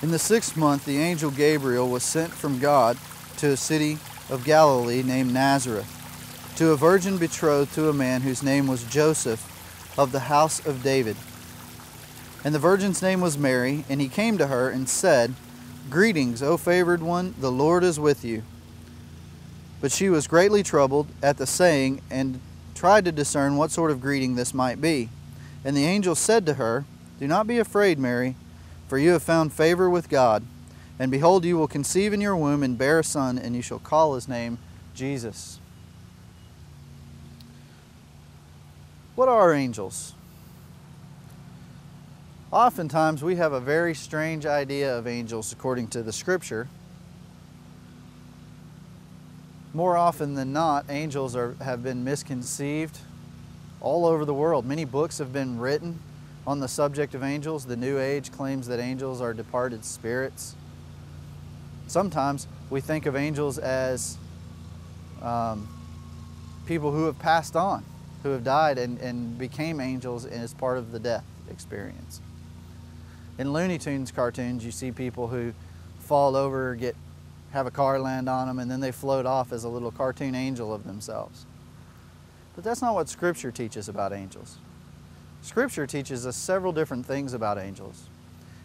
In the 6th month, the angel Gabriel was sent from God to a city of Galilee named Nazareth, to a virgin betrothed to a man whose name was Joseph, of the house of David. And the virgin's name was Mary, and he came to her and said, "Greetings, O favored one, the Lord is with you." But she was greatly troubled at the saying, and tried to discern what sort of greeting this might be. And the angel said to her, "Do not be afraid, Mary, for you have found favor with God. And behold, you will conceive in your womb and bear a son, and you shall call his name Jesus." What are angels? Oftentimes we have a very strange idea of angels according to the Scripture. More often than not, angels have been misconceived all over the world. Many books have been written on the subject of angels. The New Age claims that angels are departed spirits. Sometimes we think of angels as people who have passed on, who have died and became angels as part of the death experience. In Looney Tunes cartoons, you see people who fall over, have a car land on them, and then they float off as a little cartoon angel of themselves. But that's not what Scripture teaches about angels. Scripture teaches us several different things about angels.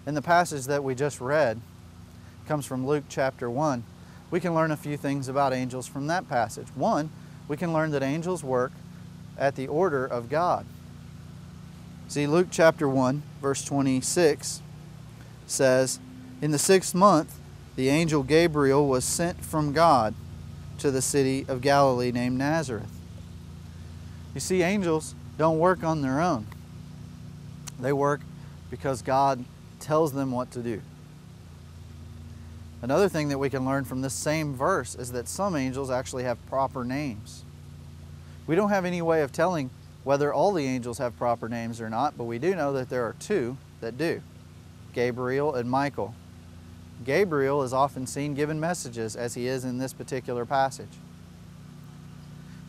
In the passage that we just read, comes from Luke chapter 1. We can learn a few things about angels from that passage. One, we can learn that angels work at the order of God. See, Luke chapter 1, verse 26 says, "In the 6th month, the angel Gabriel was sent from God to the city of Galilee named Nazareth." You see, angels don't work on their own. They work because God tells them what to do. Another thing that we can learn from this same verse is that some angels actually have proper names. We don't have any way of telling whether all the angels have proper names or not, but we do know that there are two that do, Gabriel and Michael. Gabriel is often seen giving messages, as he is in this particular passage.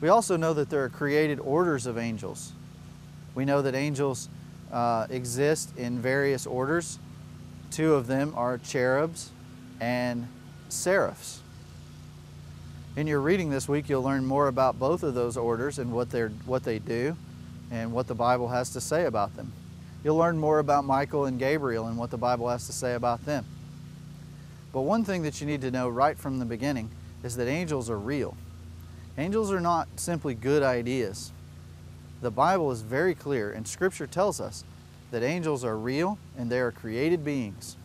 We also know that there are created orders of angels. We know that angels exist in various orders. Two of them are cherubs and seraphs. In your reading this week, you'll learn more about both of those orders and what they do and what the Bible has to say about them. You'll learn more about Michael and Gabriel and what the Bible has to say about them. But one thing that you need to know right from the beginning is that angels are real. Angels are not simply good ideas. The Bible is very clear, and Scripture tells us that angels are real and they are created beings.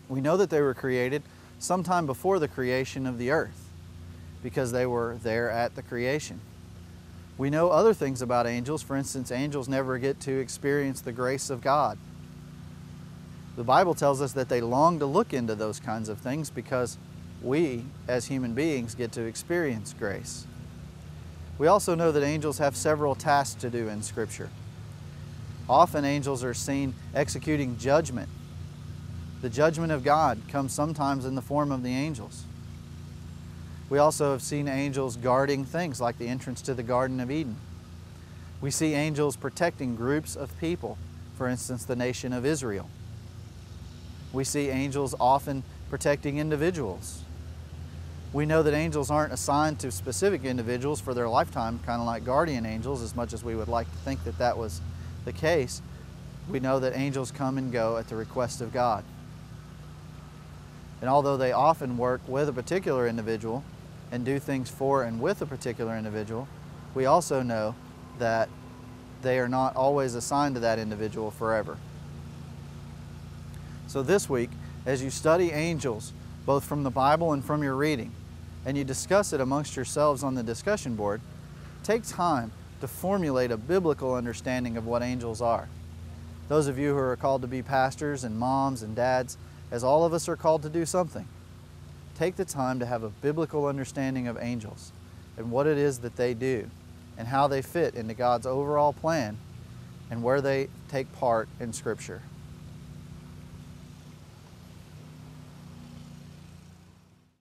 We know that they were created sometime before the creation of the earth, because they were there at the creation. We know other things about angels. For instance, angels never get to experience the grace of God. The Bible tells us that they long to look into those kinds of things because we, as human beings, get to experience grace. We also know that angels have several tasks to do in Scripture. Often angels are seen executing judgment. The judgment of God comes sometimes in the form of the angels. We also have seen angels guarding things like the entrance to the Garden of Eden. We see angels protecting groups of people, for instance, the nation of Israel. We see angels often protecting individuals. We know that angels aren't assigned to specific individuals for their lifetime, kind of like guardian angels, as much as we would like to think that that was the case. We know that angels come and go at the request of God. And although they often work with a particular individual and do things for and with a particular individual, we also know that they are not always assigned to that individual forever. So this week, as you study angels, both from the Bible and from your reading, and you discuss it amongst yourselves on the discussion board, take time to formulate a biblical understanding of what angels are. Those of you who are called to be pastors and moms and dads, as all of us are called to do something, take the time to have a biblical understanding of angels and what it is that they do and how they fit into God's overall plan and where they take part in Scripture.